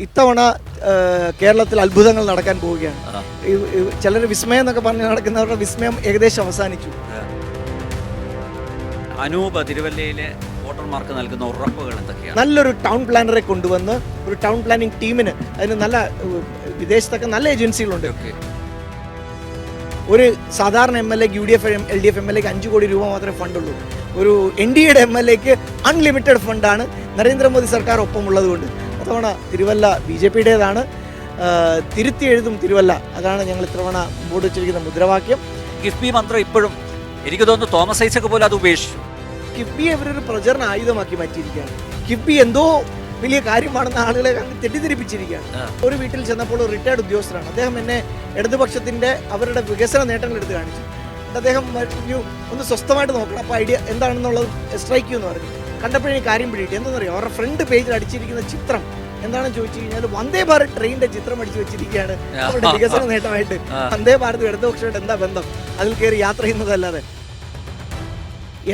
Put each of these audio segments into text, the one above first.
ഇത്തവണ കേരളത്തിൽ അത്ഭുതങ്ങൾ നടക്കാൻ പോവുകയാണ്. ചിലർ വിസ്മയം എന്നൊക്കെ പറഞ്ഞ് നടക്കുന്നവരുടെ വിസ്മയം ഏകദേശം അവസാനിച്ചു. അനൂപ് തിരുവല്ലയിലെ വോട്ടർമാർക്ക് നൽകുന്ന ഉറപ്പുകൾ എന്തൊക്കെയാണ്? നല്ലൊരു ടൗൺ പ്ലാനറെ കൊണ്ടുവന്ന് ഒരു ടൗൺ പ്ലാനിങ് ടീമിന്, അതിന് നല്ല വിദേശത്തൊക്കെ നല്ല ഏജൻസികളുണ്ട്. ഒരു സാധാരണ MLA UDF LDF MLA 5 കോടി രൂപ മാത്രമേ ഫണ്ടുള്ളൂ. ഒരു NDAയുടെ MLA അൺലിമിറ്റഡ് ഫണ്ടാണ്. നരേന്ദ്രമോദി സർക്കാർ ഒപ്പമുള്ളത് കൊണ്ട് അത്തവണ തിരുവല്ല BJPയുടേതാണ്. തിരുത്തി എഴുതും തിരുവല്ല, അതാണ് ഞങ്ങൾ ഇത്തവണ മുമ്പോട്ട് വെച്ചിരിക്കുന്ന മുദ്രാവാക്യം. കിഫ്ബി മന്ത്രം ഇപ്പോഴും എനിക്ക് തോന്നുന്നു തോമസ് ഐസക് പോലും അത് ഉപേക്ഷിച്ചു. കിഫ്ബിയെ ഇവരൊരു പ്രചരണ ആയുധമാക്കി മാറ്റിയിരിക്കുകയാണ്. കിഫ്ബി എന്തോ വലിയ കാര്യമാണെന്ന് ആളുകളെ തെറ്റിദ്ധരിപ്പിച്ചിരിക്കുകയാണ്. ഒരു വീട്ടിൽ ചെന്നപ്പോൾ ഒരു റിട്ടയർഡ് ഉദ്യോഗസ്ഥരാണ്. അദ്ദേഹം എന്നെ ഇടതുപക്ഷത്തിന്റെ അവരുടെ വികസന നേട്ടങ്ങൾ എടുത്ത് കാണിച്ചു. അദ്ദേഹം ഒന്ന് സ്വസ്ഥമായിട്ട് നോക്കണം, അപ്പോൾ ഐഡിയ എന്താണെന്നുള്ളത് സ്ട്രൈക്ക് ചെയ്യുമെന്ന് പറഞ്ഞു. കണ്ടപ്പോഴേ കാര്യം പിടിയിട്ട് എന്താണെന്നറിയോ, അവരുടെ ഫ്രണ്ട് പേജിൽ അടിച്ചിരിക്കുന്ന ചിത്രം എന്താണെന്ന് ചോദിച്ചു കഴിഞ്ഞാൽ വന്ദേ ഭാരത് ട്രെയിനിന്റെ ചിത്രം അടിച്ചു വെച്ചിരിക്കുകയാണ്. അവരുടെ വികസന നേട്ടമായിട്ട് വന്ദേ ഭാരത് ഇടതുപക്ഷമായിട്ട് എന്താ ബന്ധം? അതിൽ കയറി യാത്ര ചെയ്യുന്നതല്ലാതെ.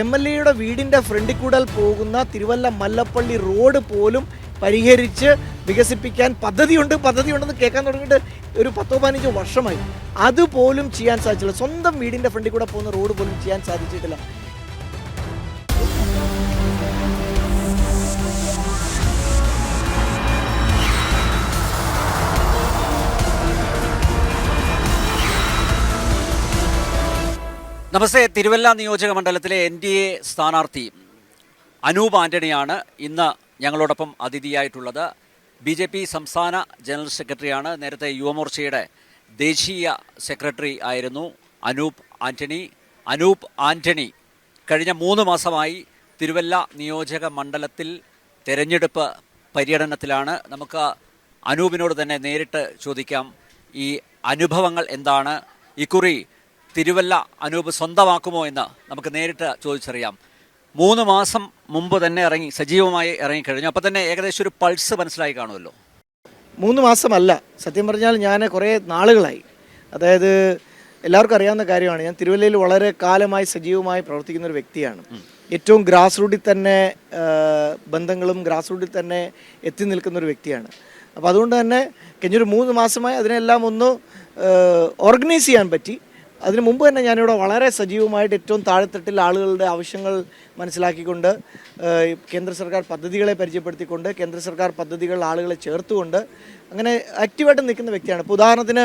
MLAയുടെ വീടിന്റെ ഫ്രണ്ടിൽ കൂടെ പോകുന്ന തിരുവല്ല മല്ലപ്പള്ളി റോഡ് പോലും പരിഹരിച്ച് വികസിപ്പിക്കാൻ പദ്ധതിയുണ്ടെന്ന് കേൾക്കാൻ തുടങ്ങിയിട്ട് ഒരു 10-15 വർഷമായി. അതുപോലും ചെയ്യാൻ സാധിച്ചില്ല. സ്വന്തം വീടിന്റെ ഫ്രണ്ടിൽ കൂടെ പോകുന്ന റോഡ് പോലും ചെയ്യാൻ സാധിച്ചിട്ടില്ല. നമസ്തേ. തിരുവല്ല നിയോജക മണ്ഡലത്തിലെ NDA സ്ഥാനാർത്ഥി അനൂപ് ആന്റണിയാണ് ഇന്ന് ഞങ്ങളോടൊപ്പം അതിഥിയായിട്ടുള്ളത്. BJP സംസ്ഥാന ജനറൽ സെക്രട്ടറിയാണ്. നേരത്തെ യുവമോർച്ചയുടെ ദേശീയ സെക്രട്ടറി ആയിരുന്നു അനൂപ് ആന്റണി കഴിഞ്ഞ 3 മാസമായി തിരുവല്ല നിയോജക മണ്ഡലത്തിൽ തെരഞ്ഞെടുപ്പ് പര്യടനത്തിലാണ്. നമുക്ക് അനൂപിനോട് തന്നെ നേരിട്ട് ചോദിക്കാം, ഈ അനുഭവങ്ങൾ എന്താണ്? ഇക്കുറി തിരുവല്ല അനൂപ് സ്വന്തമാക്കുമോ എന്ന് നമുക്ക് നേരിട്ട് ചോദിച്ചറിയാം. 3 മാസം മുമ്പ് തന്നെ സജീവമായി ഇറങ്ങിക്കഴിഞ്ഞു. അപ്പോൾ തന്നെ ഏകദേശം ഒരു പൾസ് മനസ്സിലായി കാണുമല്ലോ. 3 മാസമല്ല, സത്യം പറഞ്ഞാൽ ഞാൻ കുറേ നാളുകളായി. അതായത് എല്ലാവർക്കും അറിയാവുന്ന കാര്യമാണ്, ഞാൻ തിരുവല്ലയിൽ വളരെ കാലമായി സജീവമായി പ്രവർത്തിക്കുന്ന ഒരു വ്യക്തിയാണ്. ഏറ്റവും ഗ്രാസ് റൂട്ടിൽ തന്നെ ബന്ധങ്ങളും ഗ്രാസ് റൂട്ടിൽ തന്നെ എത്തി നിൽക്കുന്ന ഒരു വ്യക്തിയാണ്. അപ്പോൾ അതുകൊണ്ട് തന്നെ കഴിഞ്ഞൊരു 3 മാസമായി അതിനെല്ലാം ഒന്ന് ഓർഗനൈസ് ചെയ്യാൻ പറ്റി. അതിനു മുമ്പ് തന്നെ ഞാനിവിടെ വളരെ സജീവമായിട്ട് ഏറ്റവും താഴെത്തട്ടിൽ ആളുകളുടെ ആവശ്യങ്ങൾ മനസ്സിലാക്കിക്കൊണ്ട് കേന്ദ്ര സർക്കാർ പദ്ധതികളെ പരിചയപ്പെടുത്തിക്കൊണ്ട് കേന്ദ്ര സർക്കാർ പദ്ധതികൾ ആളുകളെ ചേർത്തുകൊണ്ട് അങ്ങനെ ആക്റ്റീവായിട്ട് നിൽക്കുന്ന വ്യക്തിയാണ്. ഇപ്പോൾ ഉദാഹരണത്തിന്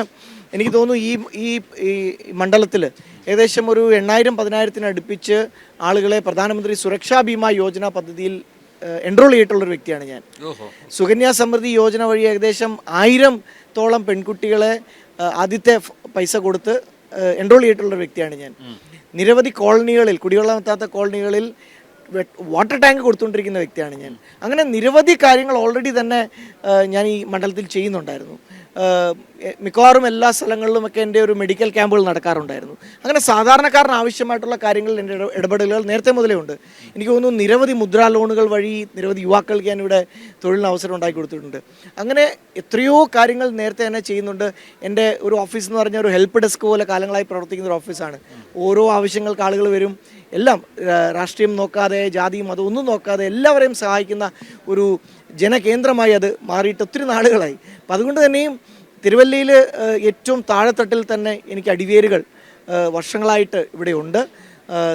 എനിക്ക് തോന്നുന്നു ഈ മണ്ഡലത്തിൽ ഏകദേശം ഒരു 8,000-10,000 അടുപ്പിച്ച് ആളുകളെ പ്രധാനമന്ത്രി സുരക്ഷാ ബീമാ യോജന പദ്ധതിയിൽ എൻറോൾ ചെയ്തിട്ടുള്ളൊരു വ്യക്തിയാണ് ഞാൻ. സുകന്യാ സമൃദ്ധി യോജന വഴി ഏകദേശം 1000-ഓളം പെൺകുട്ടികളെ ആദ്യത്തെ പൈസ കൊടുത്ത് എൻറോൾ ചെയ്തിട്ടുള്ളൊരു വ്യക്തിയാണ് ഞാൻ. നിരവധി കോളനികളിൽ, കുടിവെള്ളം എത്താത്ത കോളനികളിൽ വാട്ടർ ടാങ്ക് കൊടുത്തുകൊണ്ടിരിക്കുന്ന വ്യക്തിയാണ് ഞാൻ. അങ്ങനെ നിരവധി കാര്യങ്ങൾ ഓൾറെഡി തന്നെ ഞാൻ ഈ മണ്ഡലത്തിൽ ചെയ്യുന്നുണ്ടായിരുന്നു. മിക്കവാറും എല്ലാ സ്ഥലങ്ങളിലുമൊക്കെ എൻ്റെ ഒരു മെഡിക്കൽ ക്യാമ്പുകൾ നടക്കാറുണ്ടായിരുന്നു. അങ്ങനെ സാധാരണക്കാരന് ആവശ്യമായിട്ടുള്ള കാര്യങ്ങളിൽ എൻ്റെ ഇടപെടലുകൾ നേരത്തെ മുതലേ ഉണ്ട്. എനിക്ക് തോന്നുന്നു നിരവധി മുദ്രാ ലോണുകൾ വഴി നിരവധി യുവാക്കൾക്ക് ഞാനിവിടെ തൊഴിലിന് അവസരം ഉണ്ടാക്കി കൊടുത്തിട്ടുണ്ട്. അങ്ങനെ എത്രയോ കാര്യങ്ങൾ നേരത്തെ തന്നെ ചെയ്യുന്നുണ്ട്. എൻ്റെ ഒരു ഓഫീസ് എന്ന് പറഞ്ഞാൽ ഒരു ഹെൽപ്പ് ഡെസ്ക് പോലെ കാലങ്ങളായി പ്രവർത്തിക്കുന്ന ഒരു ഓഫീസാണ്. ഓരോ ആവശ്യങ്ങൾക്ക് ആളുകൾ വരും, എല്ലാം രാഷ്ട്രീയം നോക്കാതെ ജാതിയും മതം ഒന്നും നോക്കാതെ എല്ലാവരെയും സഹായിക്കുന്ന ഒരു ജനകേന്ദ്രമായി അത് മാറിയിട്ട് ഒത്തിരി നാളുകളായി. അപ്പം അതുകൊണ്ട് തന്നെയും തിരുവല്ലയിൽ ഏറ്റവും താഴെത്തട്ടിൽ തന്നെ എനിക്ക് അടിവേരുകൾ വർഷങ്ങളായിട്ട് ഇവിടെ ഉണ്ട്.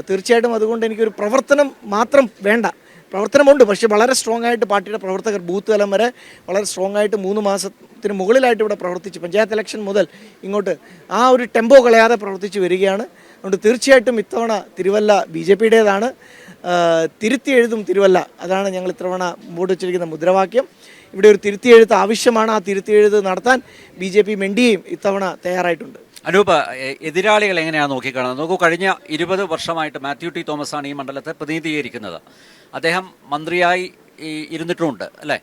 തീർച്ചയായിട്ടും അതുകൊണ്ട് എനിക്കൊരു പ്രവർത്തനം മാത്രം വേണ്ട, പ്രവർത്തനമുണ്ട്, പക്ഷേ വളരെ സ്ട്രോങ് ആയിട്ട് പാർട്ടിയുടെ പ്രവർത്തകർ ബൂത്ത് തലം വരെ വളരെ സ്ട്രോങ് ആയിട്ട് 3 മാസത്തിന് മുകളിലായിട്ട് ഇവിടെ പ്രവർത്തിച്ച് പഞ്ചായത്ത് ഇലക്ഷൻ മുതൽ ഇങ്ങോട്ട് ആ ഒരു ടെമ്പോ കളയാതെ പ്രവർത്തിച്ച് വരികയാണ്. അതുകൊണ്ട് തീർച്ചയായിട്ടും ഇത്തവണ തിരുവല്ല BJPയുടേതാണ്. തിരുത്തി എഴുതും തിരുവല്ല, അതാണ് ഞങ്ങൾ ഇത്തവണ മുമ്പോട്ട് വെച്ചിരിക്കുന്ന മുദ്രാവാക്യം. ഇവിടെ ഒരു തിരുത്തി എഴുത്ത് ആവശ്യമാണ്. ആ തിരുത്തി എഴുത്ത് നടത്താൻ BJPയും NDAയും ഇത്തവണ തയ്യാറായിട്ടുണ്ട്. അനൂപ്, എതിരാളികൾ എങ്ങനെയാണ് നോക്കിക്കാണുന്നത്? നോക്കൂ, കഴിഞ്ഞ 20 വർഷമായിട്ട് മാത്യു ടി തോമസ് ആണ് ഈ മണ്ഡലത്തെ പ്രതിനിധീകരിക്കുന്നത്. അദ്ദേഹം മന്ത്രിയായി ഇരുന്നിട്ടുമുണ്ട് അല്ലേ?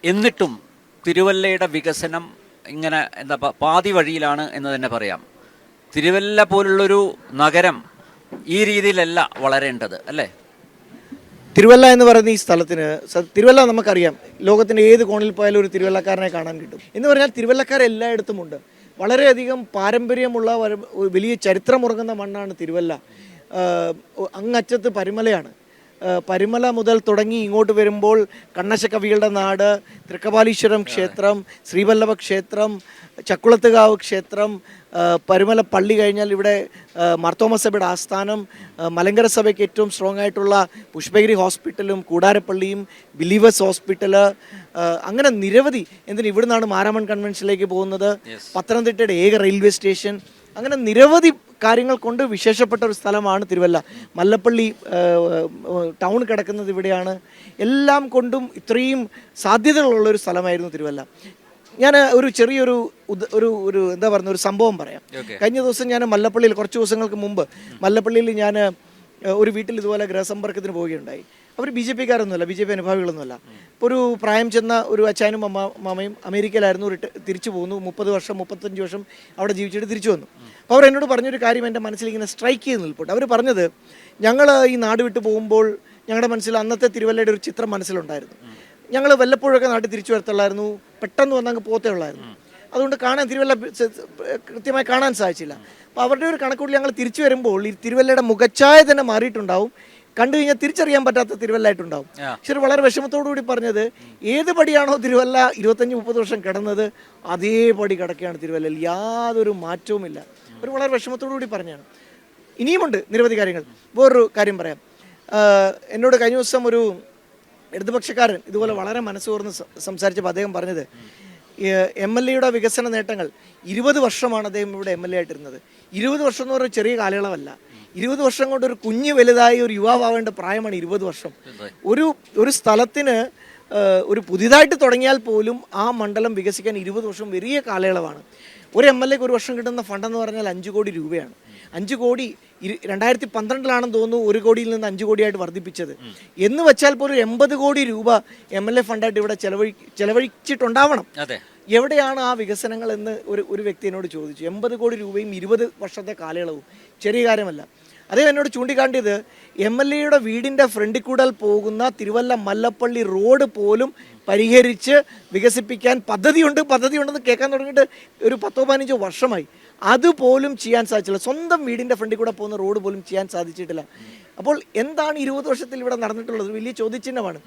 എന്നിട്ടും തിരുവല്ലയുടെ വികസനം ഇങ്ങനെ പാതി വഴിയിലാണ് എന്ന് തന്നെ പറയാം. തിരുവല്ല പോലുള്ളൊരു നഗരം ഈ രീതിയിലല്ല വളരേണ്ടത് അല്ലേ? തിരുവല്ല എന്ന് പറയുന്ന ഈ സ്ഥലത്തിന്, തിരുവല്ല നമുക്കറിയാം, ലോകത്തിൻ്റെ ഏത് കോണിൽ പോയാലും ഒരു തിരുവല്ലക്കാരനെ കാണാൻ കിട്ടും. എന്ന് പറഞ്ഞാൽ തിരുവല്ലക്കാർ എല്ലായിടത്തുമുണ്ട്. വളരെയധികം പാരമ്പര്യമുള്ള വലിയ ചരിത്രമുറങ്ങുന്ന മണ്ണാണ് തിരുവല്ല. അങ്ങറ്റത്ത് പരുമലയാണ്. പരുമല മുതൽ തുടങ്ങി ഇങ്ങോട്ട് വരുമ്പോൾ കണ്ണശക്കവികളുടെ നാട്, തൃക്കപാലീശ്വരം ക്ഷേത്രം, ശ്രീവല്ലഭ ക്ഷേത്രം, ചക്കുളത്തുകാവ് ക്ഷേത്രം, പരുമല പള്ളി കഴിഞ്ഞാൽ ഇവിടെ മാർത്തോമ സഭയുടെ ആസ്ഥാനം, മലങ്കര സഭയ്ക്ക് ഏറ്റവും സ്ട്രോങ് ആയിട്ടുള്ള പുഷ്പഗിരി ഹോസ്പിറ്റലും കൂടാരപ്പള്ളിയും ബിലീവേഴ്സ് ഹോസ്പിറ്റല്, അങ്ങനെ നിരവധി. എന്തിന് ഇവിടുന്നാണ് മാരാമൺ കൺവെൻഷനിലേക്ക് പോകുന്നത്, പത്തനംതിട്ടയുടെ ഏക റെയിൽവേ സ്റ്റേഷൻ, അങ്ങനെ നിരവധി കാര്യങ്ങൾ കൊണ്ട് വിശേഷപ്പെട്ട ഒരു സ്ഥലമാണ് തിരുവല്ല. മല്ലപ്പള്ളി ടൗൺ കിടക്കുന്നത് ഇവിടെയാണ്. എല്ലാം കൊണ്ടും ഇത്രയും സാധ്യതകളുള്ള ഒരു സ്ഥലമായിരുന്നു തിരുവല്ല. ഞാൻ ഒരു ചെറിയൊരു ഒരു എന്താ പറയുക ഒരു സംഭവം പറയാം. കഴിഞ്ഞ ദിവസം ഞാൻ മല്ലപ്പള്ളിയിൽ കുറച്ച് ദിവസങ്ങൾക്ക് മുമ്പ് മല്ലപ്പള്ളിയിൽ ഞാൻ ഒരു വീട്ടിൽ ഇതുപോലെ ഗൃഹസമ്പർക്കത്തിന് പോവുകയുണ്ടായി. അവർ ബി ജെ പിക്കാരൊന്നുമല്ല, ബി ജെ പി അനുഭാവികളൊന്നുമല്ല. ഇപ്പോൾ ഒരു പ്രായം ചെന്ന ഒരു അച്ചാനും മാമയും അമേരിക്കയിലായിരുന്നു, തിരിച്ചു പോകുന്നു. 30 വർഷം 35 വർഷം അവിടെ ജീവിച്ചിട്ട് തിരിച്ചു വന്നു. അപ്പോൾ അവർ എന്നോട് പറഞ്ഞൊരു കാര്യം എൻ്റെ മനസ്സിൽ ഇങ്ങനെ സ്ട്രൈക്ക് ചെയ്ത് നിൽപ്പുണ്ട്. അവർ പറഞ്ഞത്, ഞങ്ങൾ ഈ നാട് വിട്ടു പോകുമ്പോൾ ഞങ്ങളുടെ മനസ്സിൽ അന്നത്തെ തിരുവല്ലയുടെ ഒരു ചിത്രം മനസ്സിലുണ്ടായിരുന്നു. ഞങ്ങൾ വല്ലപ്പോഴൊക്കെ നാട്ടിൽ തിരിച്ചു വരത്തുള്ളായിരുന്നു, പെട്ടെന്ന് വന്നങ്ങ് പോത്തേ ഉള്ളായിരുന്നു. അതുകൊണ്ട് തിരുവല്ല കൃത്യമായി കാണാൻ സാധിച്ചില്ല. അപ്പോൾ അവരുടെ ഒരു കണക്കൂടി ഞങ്ങൾ തിരിച്ചു വരുമ്പോൾ ഈ തിരുവല്ലയുടെ മുഖച്ഛായ തന്നെ മാറിയിട്ടുണ്ടാവും, കണ്ടു കഴിഞ്ഞാൽ തിരിച്ചറിയാൻ പറ്റാത്ത തിരുവല്ലായിട്ടുണ്ടാവും. പക്ഷെ വളരെ വിഷമത്തോടു കൂടി പറഞ്ഞത്, ഏത് പടിയാണോ തിരുവല്ല 25-30 വർഷം കിടന്നത് അതേ പടി കിടക്കുകയാണ് തിരുവല്ലയിൽ, യാതൊരു മാറ്റവുമില്ല. ഒരു വളരെ വിഷമത്തോടു കൂടി പറഞ്ഞാണ്. ഇനിയുമുണ്ട് നിരവധി കാര്യങ്ങൾ. വേറൊരു കാര്യം പറയാം. എന്നോട് കഴിഞ്ഞ ദിവസം ഒരു ഇടതുപക്ഷക്കാരൻ ഇതുപോലെ വളരെ മനസ്സുകൂർന്ന് സംസാരിച്ചപ്പോൾ അദ്ദേഹം പറഞ്ഞത്, MLA-യുടെ വികസന നേട്ടങ്ങൾ 20 വർഷമാണ് അദ്ദേഹം ഇവിടെ MLA ആയിട്ടിരുന്നത്. 20 വർഷം എന്ന് പറഞ്ഞാൽ ചെറിയ കാലയളവല്ല. 20 വർഷം കൊണ്ട് ഒരു കുഞ്ഞ് വലുതായി ഒരു യുവാവാവേണ്ട പ്രായമാണ് 20 വർഷം. ഒരു സ്ഥലത്തിന് ഒരു പുതിയതായിട്ട് തുടങ്ങിയാൽ പോലും ആ മണ്ഡലം വികസിക്കാൻ 20 വർഷം വലിയ കാലയളവാണ്. ഒരു MLA-ക്ക് ഒരു വർഷം കിട്ടുന്ന ഫണ്ടെന്ന് പറഞ്ഞാൽ 5 കോടി രൂപയാണ്. 5 കോടി 2012-ലാണെന്ന് തോന്നുന്നു 1 കോടിയിൽ നിന്ന് 5 കോടിയായിട്ട് വർദ്ധിപ്പിച്ചത്. എന്ന് വെച്ചാൽ പോലും 80 കോടി രൂപ MLA ഫണ്ടായിട്ട് ഇവിടെ ചെലവഴിച്ചിട്ടുണ്ടാവണം. എവിടെയാണ് ആ വികസനങ്ങൾ എന്ന് ഒരു വ്യക്തി എന്നോട് ചോദിച്ചു. 80 കോടി രൂപയും 20 വർഷത്തെ കാലയളവും ചെറിയ കാര്യമല്ല. അദ്ദേഹം എന്നോട് ചൂണ്ടിക്കാട്ടിയത്, MLA-യുടെ വീടിൻ്റെ ഫ്രണ്ടിൽ കൂടെ പോകുന്ന തിരുവല്ല മല്ലപ്പള്ളി റോഡ് പോലും പരിഹരിച്ച് വികസിപ്പിക്കാൻ പദ്ധതിയുണ്ടെന്ന് കേൾക്കാൻ തുടങ്ങിയിട്ട് ഒരു 10-15 വർഷമായി. അതുപോലും ചെയ്യാൻ സാധിച്ചില്ല. സ്വന്തം വീടിൻ്റെ ഫ്രണ്ടിൽ കൂടെ പോകുന്ന റോഡ് പോലും ചെയ്യാൻ സാധിച്ചിട്ടില്ല. അപ്പോൾ എന്താണ് 20 വർഷത്തിൽ ഇവിടെ നടന്നിട്ടുള്ളത്? വലിയ ചോദ്യചിഹ്നമാണ്.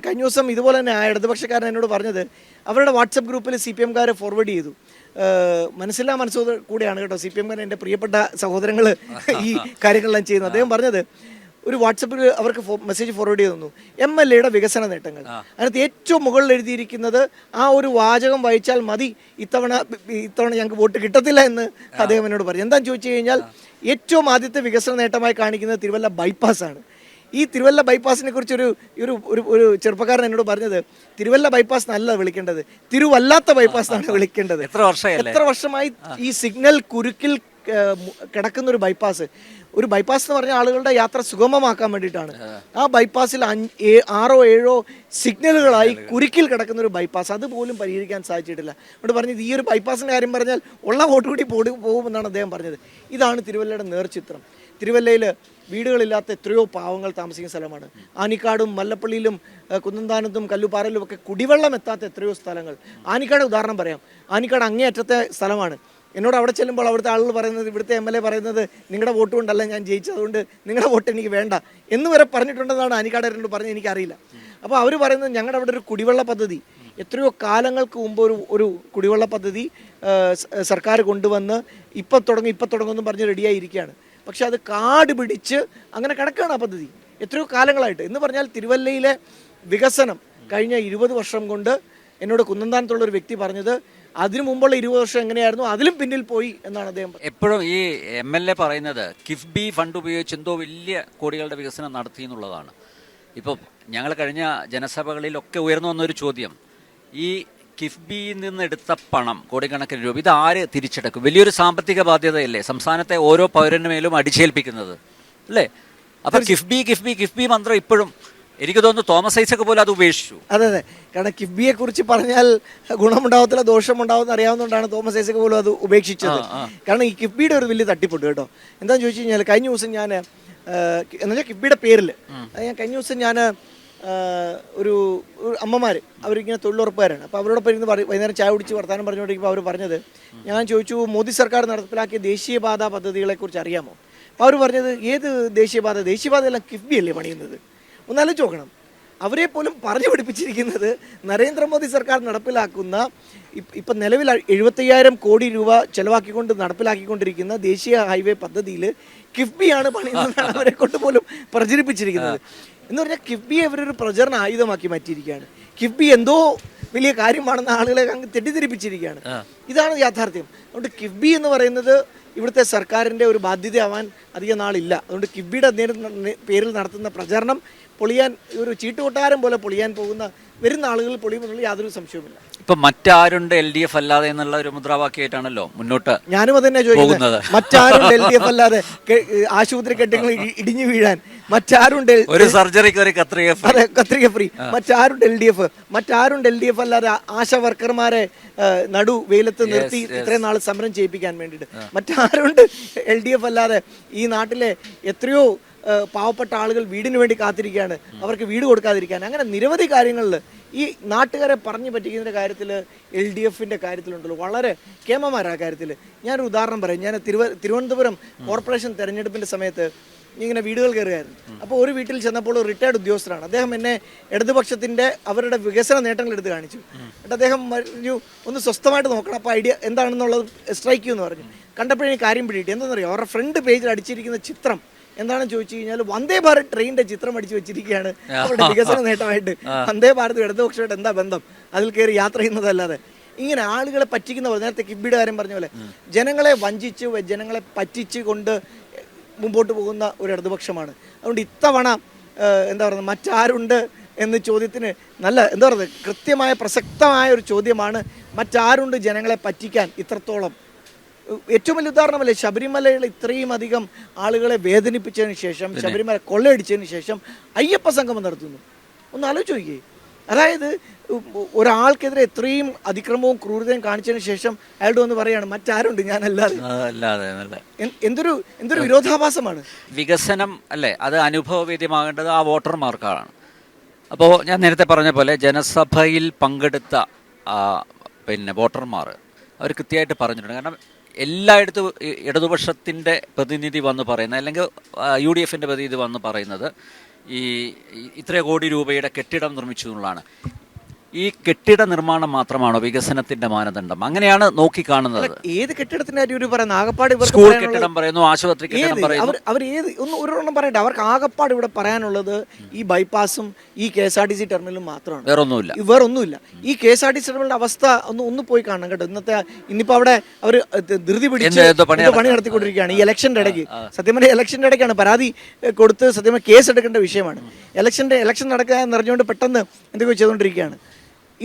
കഴിഞ്ഞ ദിവസം ഇതുപോലെ തന്നെ ആ ഇടതുപക്ഷക്കാരൻ എന്നോട് പറഞ്ഞത്, അവരുടെ വാട്സപ്പ് ഗ്രൂപ്പിൽ CPM-കാരെ ഫോർവേഡ് ചെയ്തു. മനസ്സില്ലാ മനസ്സോട് കൂടെയാണ് കേട്ടോ CPM-കാരൻ, എൻ്റെ പ്രിയപ്പെട്ട സഹോദരങ്ങൾ ഈ കാര്യങ്ങളെല്ലാം ചെയ്യുന്നത്. അദ്ദേഹം പറഞ്ഞത്, ഒരു വാട്സപ്പിൽ അവർക്ക് മെസ്സേജ് ഫോർവേഡ് ചെയ്ത് തന്നു, MLA-യുടെ വികസന നേട്ടങ്ങൾ. അതിനകത്ത് ഏറ്റവും മുകളിൽ എഴുതിയിരിക്കുന്നത്, ആ ഒരു വാചകം വായിച്ചാൽ മതി, ഇത്തവണ ഞങ്ങൾക്ക് വോട്ട് കിട്ടത്തില്ല എന്ന് അദ്ദേഹം എന്നോട് പറഞ്ഞു. എന്താണെന്ന് ചോദിച്ചു കഴിഞ്ഞാൽ, ഏറ്റവും ആദ്യത്തെ വികസന നേട്ടമായി കാണിക്കുന്നത് തിരുവല്ല ബൈപ്പാസാണ്. ഈ തിരുവല്ല ബൈപ്പാസിനെ കുറിച്ച് ഒരു ചെറുപ്പക്കാരൻ എന്നോട് പറഞ്ഞത്, തിരുവല്ല ബൈപ്പാസ് എന്നല്ല വിളിക്കേണ്ടത്, തിരുവല്ലാത്ത ബൈപ്പാസ് എന്നാണ് വിളിക്കേണ്ടത്. എത്ര വർഷമായി ഈ സിഗ്നൽ കുരുക്കിൽ കിടക്കുന്ന ഒരു ബൈപ്പാസ് എന്ന് പറഞ്ഞാൽ ആളുകളുടെ യാത്ര സുഗമമാക്കാൻ വേണ്ടിയിട്ടാണ്. ആ ബൈപ്പാസിൽ 6-7 സിഗ്നലുകളായി കുരുക്കിൽ കിടക്കുന്ന ഒരു ബൈപ്പാസ്, അതുപോലും പരിഹരിക്കാൻ സാധിച്ചിട്ടില്ല. അതുകൊണ്ട് പറഞ്ഞത്, ഈ ഒരു ബൈപ്പാസിൻ്റെ കാര്യം പറഞ്ഞാൽ ഉള്ള വോട്ട് കൂടി പോകുമെന്നാണ് അദ്ദേഹം പറഞ്ഞത്. ഇതാണ് തിരുവല്ലയുടെ നേർചിത്രം. തിരുവല്ലയിൽ വീടുകളില്ലാത്ത എത്രയോ പാവങ്ങൾ താമസിക്കുന്ന സ്ഥലമാണ്. ആനിക്കാടും മല്ലപ്പള്ളിയിലും കുന്നന്താനത്തും കല്ലുപാറയിലും ഒക്കെ കുടിവെള്ളം എത്താത്ത എത്രയോ സ്ഥലങ്ങൾ. ആനിക്കാട് ഉദാഹരണം പറയാം. ആനിക്കാട് അങ്ങേയറ്റത്തെ സ്ഥലമാണ്. എന്നോട് അവിടെ ചെല്ലുമ്പോൾ അവിടുത്തെ ആളുകൾ പറയുന്നത്, ഇവിടുത്തെ MLA പറയുന്നത്, നിങ്ങളുടെ വോട്ട് കൊണ്ടല്ല ഞാൻ ജയിച്ചതുകൊണ്ട് നിങ്ങളുടെ വോട്ട് എനിക്ക് വേണ്ട എന്ന് വരെ പറഞ്ഞിട്ടുണ്ടെന്നാണ് ആനിക്കാടരോട് പറഞ്ഞത്. എനിക്കറിയില്ല. അപ്പോൾ അവർ പറയുന്നത്, ഞങ്ങളുടെ അവിടെ ഒരു കുടിവെള്ള പദ്ധതി എത്രയോ കാലങ്ങൾക്ക് മുമ്പ് ഒരു കുടിവെള്ള പദ്ധതി സർക്കാർ കൊണ്ടുവന്ന് ഇപ്പം തുടങ്ങുമെന്നും പറഞ്ഞ് റെഡിയായിരിക്കുകയാണ്. പക്ഷെ അത് കാട് പിടിച്ച് അങ്ങനെ കിടക്കുകയാണ് ആ പദ്ധതി എത്രയോ കാലങ്ങളായിട്ട്. എന്ന് പറഞ്ഞാൽ തിരുവല്ലയിലെ വികസനം കഴിഞ്ഞ 20 വർഷം കൊണ്ട്, എന്നോട് കുന്നന്താനത്തുള്ളൊരു വ്യക്തി പറഞ്ഞത്, അതിനു മുമ്പുള്ള 20 വർഷം എങ്ങനെയായിരുന്നു, അതിലും പിന്നിൽ പോയി എന്നാണ് അദ്ദേഹം. എപ്പോഴും ഈ MLA പറയുന്നത് കിഫ്ബി ഫണ്ട് ഉപയോഗിച്ച് എന്തോ വലിയ കോടികളുടെ വികസനം നടത്തി എന്നുള്ളതാണ്. ഇപ്പം ഞങ്ങൾ കഴിഞ്ഞ ജനസഭകളിലൊക്കെ ഉയർന്നു വന്നൊരു ചോദ്യം, ഈ കിഫ്ബിയിൽ നിന്ന് എടുത്ത പണം, കോടിക്കണക്കിന് രൂപ, ഇത് ആര് തിരിച്ചെടുക്കും? വലിയൊരു സാമ്പത്തിക ബാധ്യതയല്ലേ സംസ്ഥാനത്തെ ഓരോ പൗരന് മേലും അടിച്ചേൽപ്പിക്കുന്നത്, അല്ലേ? അപ്പം കിഫ്ബി മന്ത്രം ഇപ്പോഴും, എനിക്ക് തോന്നുന്നു തോമസ് ഐസക് പോലും അത് ഉപേക്ഷിച്ചു. അതെ, കാരണം കിഫ്ബിയെ കുറിച്ച് പറഞ്ഞാൽ ഗുണമുണ്ടാവത്തില്ല ദോഷമുണ്ടാവുമെന്ന് അറിയാവുന്നതുകൊണ്ടാണ് തോമസ് ഐസക് പോലും അത് ഉപേക്ഷിച്ചത്. കാരണം ഈ കിഫ്ബിയുടെ ഒരു വലിയ തട്ടിപ്പുണ്ട് കേട്ടോ. എന്താണെന്ന് ചോദിച്ചു കഴിഞ്ഞാൽ, കഴിഞ്ഞ ദിവസം ഞാൻ എന്നുവെച്ചാൽ കിഫ്ബിയുടെ പേരിൽ കഴിഞ്ഞ ദിവസം ഞാൻ ഒരു അമ്മമാർ, അവരിങ്ങനെ തൊഴിലുറപ്പുകാരാണ്. അപ്പോൾ അവരോടൊപ്പം ഇരുന്ന് വൈകുന്നേരം ചായ കുടിച്ച് വർത്താനം പറഞ്ഞുകൊണ്ടിരിക്കുമ്പോൾ അവർ പറഞ്ഞത്, ഞാൻ ചോദിച്ചു, മോദി സർക്കാർ നടപ്പിലാക്കിയ ദേശീയപാത പദ്ധതികളെക്കുറിച്ച് അറിയാമോ? അപ്പോൾ അവർ പറഞ്ഞത് ഏത് ദേശീയപാതയെല്ലാം കിഫ്ബി അല്ലേ പണിയുന്നത്. ഒന്നാലോചിച്ച് നോക്കണം. അവരെ പോലും പറഞ്ഞു പഠിപ്പിച്ചിരിക്കുന്നത് നരേന്ദ്രമോദി സർക്കാർ നടപ്പിലാക്കുന്ന ഇപ്പം നിലവിൽ 75,000 കോടി രൂപ ചെലവാക്കിക്കൊണ്ട് നടപ്പിലാക്കിക്കൊണ്ടിരിക്കുന്ന ദേശീയ ഹൈവേ പദ്ധതിയിൽ കിഫ്ബിയാണ് പണിയുന്നതാണ് അവരെ കൊണ്ട് പോലും പ്രചരിപ്പിച്ചിരിക്കുന്നത്. എന്ന് പറഞ്ഞാൽ കിഫ്ബിയെ അവരൊരു പ്രചരണ ആയുധമാക്കി മാറ്റിയിരിക്കുകയാണ്. കിഫ്ബി എന്തോ വലിയ കാര്യമാണെന്ന് ആളുകളെ അങ്ങ് തെറ്റിദ്ധരിപ്പിച്ചിരിക്കുകയാണ്. ഇതാണ് യാഥാർത്ഥ്യം. അതുകൊണ്ട് കിഫ്ബി എന്ന് പറയുന്നത് ഇവിടുത്തെ സർക്കാരിൻ്റെ ഒരു ബാധ്യതയാവാൻ അധികം നാളില്ല. അതുകൊണ്ട് കിഫ്ബിയുടെ പേരിൽ നടത്തുന്ന പ്രചരണം പൊളിയാൻ ഒരു ചീട്ടുകൊട്ടാരം പോലെ പൊളിയാൻ പോകുന്ന വരുന്ന ആളുകൾ പൊളിയുമെന്നുള്ള യാതൊരു സംശയവുമില്ല. ഇപ്പൊ മറ്റാരുണ്ട് LDF അല്ലാതെ എന്നുള്ള ഒരു മുദ്രാവാക്യമായിട്ടാണല്ലോ മുന്നോട്ട് ഞാനും അതന്നെ ചോദിക്കുന്നത്. മറ്റാരുണ്ട് LDF അല്ലാതെ ആശുപത്രി കെട്ടിടങ്ങൾ ഇടിഞ്ഞു വീഴാൻ മറ്റാരുണ്ട്? ഒരു സർജറിക്ക് ഒരു കത്രിക ഫ്രീ. മറ്റാരുണ്ട് LDF അല്ലാതെ ആശാ വർക്കർമാരെ നടു വെയിലത്ത് നിർത്തി ഇത്രയും നാൾ സമരം ചെയ്യിപ്പിക്കാൻ വേണ്ടിയിട്ട് മറ്റാരുണ്ട് LDF അല്ലാതെ? ഈ നാട്ടിലെ എത്രയോ പാവപ്പെട്ട ആളുകൾ വീടിന് വേണ്ടി കാത്തിരിക്കുകയാണ്, അവർക്ക് വീട് കൊടുക്കാതിരിക്കാൻ. അങ്ങനെ നിരവധി കാര്യങ്ങളിൽ ഈ നാട്ടുകാരെ പറഞ്ഞു പറ്റിക്കുന്നതിൻ്റെ കാര്യത്തിൽ LDFിൻ്റെ കാര്യത്തിലുണ്ടല്ലോ വളരെ കേമന്മാരാ കാര്യത്തിൽ. ഞാനൊരു ഉദാഹരണം പറയും. ഞാൻ തിരുവനന്തപുരം കോർപ്പറേഷൻ തെരഞ്ഞെടുപ്പിൻ്റെ സമയത്ത് ഇങ്ങനെ വീടുകൾ കയറുകയായിരുന്നു. അപ്പോൾ ഒരു വീട്ടിൽ ചെന്നപ്പോൾ ഒരു റിട്ടയർഡ് ഉദ്യോഗസ്ഥരാണ്. അദ്ദേഹം എന്നെ ഇടതുപക്ഷത്തിൻ്റെ അവരുടെ വികസന നേട്ടങ്ങൾ എടുത്ത് കാണിച്ചു. എന്നിട്ട് അദ്ദേഹം പറഞ്ഞു, ഒന്ന് സ്വസ്ഥമായിട്ട് നോക്കണം, അപ്പോൾ ഐഡിയ എന്താണെന്നുള്ളത് സ്ട്രൈക്ക് ചെയ്യുമെന്ന് പറഞ്ഞു. കണ്ടപ്പോഴേ കാര്യം പിടിയിട്ട് എന്താണെന്നറിയോ, അവരുടെ ഫ്രണ്ട് പേജിൽ അടിച്ചിരിക്കുന്ന ചിത്രം എന്താണെന്ന് ചോദിച്ചു കഴിഞ്ഞാൽ വന്ദേ ഭാരത് ട്രെയിനിന്റെ ചിത്രം അടിച്ചു വെച്ചിരിക്കുകയാണ്. അവരുടെ വികസന നേട്ടമായിട്ട് വന്ദേ ഭാരത് ഇടതുപക്ഷമായിട്ട് എന്താ ബന്ധം? അതിൽ കയറി യാത്ര ചെയ്യുന്നതല്ലാതെ ഇങ്ങനെ ആളുകളെ പറ്റിക്കുന്ന പോലെ, നേരത്തെ കിബിയുടെ കാര്യം പറഞ്ഞ പോലെ ജനങ്ങളെ വഞ്ചിച്ച് ജനങ്ങളെ പറ്റിച്ച് കൊണ്ട് മുമ്പോട്ട് പോകുന്ന ഒരു ഇടതുപക്ഷമാണ്. അതുകൊണ്ട് ഇത്തവണ എന്താ പറയുന്നത്, മറ്റാരുണ്ട് എന്ന ചോദ്യത്തിന് നല്ല എന്താ പറയുന്നത് കൃത്യമായ പ്രസക്തമായ ഒരു ചോദ്യമാണ്. മറ്റാരുണ്ട് ജനങ്ങളെ പറ്റിക്കാൻ ഇത്രത്തോളം? ഏറ്റവും വലിയ ഉദാഹരണമല്ലേ ശബരിമലയിൽ ഇത്രയും അധികം ആളുകളെ വേദനിപ്പിച്ചതിന് ശേഷം, ശബരിമല കൊള്ളയടിച്ചതിന് ശേഷം അയ്യപ്പ സംഗമം നടത്തുന്നു. ഒന്ന് ആലോചിച്ച് നോക്കിയേ. അതായത് ഒരാൾക്കെതിരെ ഇത്രയും അതിക്രമവും ക്രൂരതയും കാണിച്ചതിന് ശേഷം അയാളുടെ വന്ന് പറയാണ് മറ്റാരുണ്ട് ഞാനല്ലാതെ. എന്തൊരു വിരോധാഭാസമാണ്. വികസനം അല്ലേ, അത് അനുഭവവേദ്യമാകേണ്ടത് ആ വോട്ടർമാർക്കാണ്. അപ്പോൾ ഞാൻ നേരത്തെ പറഞ്ഞ പോലെ ജനസഭയിൽ പങ്കെടുത്ത വോട്ടർമാർ അവർ കൃത്യമായിട്ട് പറഞ്ഞിട്ടുണ്ട്. കാരണം എല്ലായിടത്തും ഇടതുപക്ഷത്തിൻ്റെ പ്രതിനിധി വന്ന് പറയുന്നത്, അല്ലെങ്കിൽ UDFിൻ്റെ പ്രതിനിധി വന്ന് പറയുന്നത് ഈ ഇത്ര കോടി രൂപയുടെ കെട്ടിടം നിർമ്മിച്ചു എന്നുള്ളതാണ്. ഈ കെട്ടിട നിർമ്മാണം മാത്രമാണോ വികസനത്തിന്റെ മാനദണ്ഡം? അങ്ങനെയാണ് നോക്കിക്കാണുന്നത്. ഏത് കെട്ടിടത്തിന്റെ കാര്യം പറയുന്നത്? ആകപ്പാട് സ്കൂൾ കെട്ടിടം പറയുന്നു, ആശുപത്രി കെട്ടിടം പറയുന്നു. അവർ ഏത് ഒരെണ്ണം പറയട്ടെ. അവർക്ക് ആകപ്പാട് ഇവിടെ പറയാനുള്ളത് ഈ ബൈപ്പാസും ഈ KSRTC ടെർമിനലും മാത്രമാണ്. വേറൊന്നുമില്ല. ഈ KSRTC ടെർമിനലിന്റെ അവസ്ഥ ഒന്ന് പോയി കാണണം കേട്ടോ. ഇന്നിപ്പോ അവിടെ അവർ ധൃതി പിടിച്ച് പണി നടത്തിക്കൊണ്ടിരിക്കുകയാണ്. ഈ ഇലക്ഷന്റെ ഇടയ്ക്ക്, സത്യം പറഞ്ഞാൽ ഇലക്ഷന്റെ ഇടയ്ക്കാണ് പരാതി കൊടുത്ത് സത്യം പറഞ്ഞാൽ കേസ് എടുക്കേണ്ട വിഷയമാണ്. ഇലക്ഷൻ നടക്കുക എന്നറിഞ്ഞുകൊണ്ട് പെട്ടെന്ന് എന്തൊക്കെയോ ചെയ്തുകൊണ്ടിരിക്കുകയാണ്.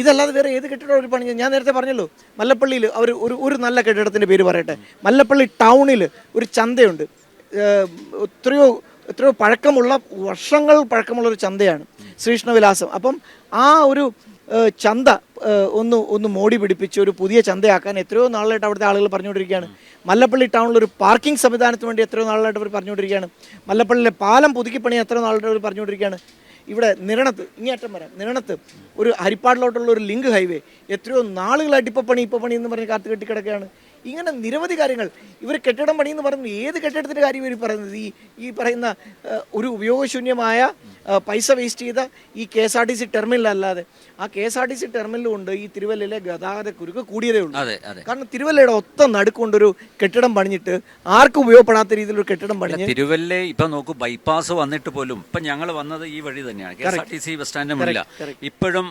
ഇതല്ലാതെ വേറെ ഏത് കെട്ടിടം ഒരു പണി? ഞാൻ നേരത്തെ പറഞ്ഞല്ലോ, മല്ലപ്പള്ളിയിൽ അവർ ഒരു നല്ല കെട്ടിടത്തിൻ്റെ പേര് പറയട്ടെ. മല്ലപ്പള്ളി ടൗണിൽ ഒരു ചന്തയുണ്ട്. എത്രയോ പഴക്കമുള്ള, വർഷങ്ങൾ പഴക്കമുള്ള ഒരു ചന്തയാണ് ശ്രീകൃഷ്ണവിലാസം. അപ്പം ആ ഒരു ചന്ത ഒന്ന് മോടി പിടിപ്പിച്ച് ഒരു പുതിയ ചന്തയാക്കാൻ എത്രയോ നാളായിട്ട് അവിടുത്തെ ആളുകൾ പറഞ്ഞുകൊണ്ടിരിക്കുകയാണ്. മല്ലപ്പള്ളി ടൗണിൽ ഒരു പാർക്കിംഗ് സംവിധാനത്തിന് വേണ്ടി എത്രയോ നാളായിട്ട് അവർ പറഞ്ഞുകൊണ്ടിരിക്കുകയാണ്. മല്ലപ്പള്ളിയിലെ പാലം പുതുക്കിപ്പണി എത്രയോ നാളായിട്ട് അവർ പറഞ്ഞുകൊണ്ടിരിക്കുകയാണ്. ഇവിടെ നിരണത്ത്, ഇങ്ങേറ്റം വരാം, നിരണത്ത് ഒരു ഹരിപ്പാടിലോട്ടുള്ള ഒരു ലിങ്ക് ഹൈവേ എത്രയോ നാളുകളായിട്ട് ഇപ്പം പണി എന്ന് പറഞ്ഞ് കാത്തു കെട്ടിക്കിടക്കുകയാണ്. ഇങ്ങനെ നിരവധി കാര്യങ്ങൾ. ഇവർ കെട്ടിടം പണി എന്ന് പറയുന്നത് ഏത് കെട്ടിടത്തിൻ്റെ കാര്യം ഇവർ പറയുന്നത്? ഈ പറയുന്ന ഒരു ഉപയോഗശൂന്യമായ പൈസ വേസ്റ്റ് ചെയ്ത ഈ KSRTC ടെർമിനലല്ലാതെ. ആ KSRTC ടെർമിനൽ കൊണ്ട് ഈ തിരുവല്ലയിലെ ഗതാഗത കുരുക്ക് കൂടിയതേ ഉള്ളൂ. കാരണം തിരുവല്ലയുടെ ഒത്ത നടുക്കൊണ്ടൊരു കെട്ടിടം പണിഞ്ഞിട്ട് ആർക്കും ഉപയോഗപ്പെടാത്ത രീതിയിലൊരു കെട്ടിടം പണിഞ്ഞ് തിരുവല്ല ഇപ്പൊ നോക്കൂ, ബൈപ്പാസ് വന്നിട്ട് പോലും ഇപ്പൊ ഞങ്ങൾ വന്നത് ഈ വഴി തന്നെയാണ്. KSRTC ബസ് സ്റ്റാൻഡിന് മുന്നില്ല. ഇപ്പോഴും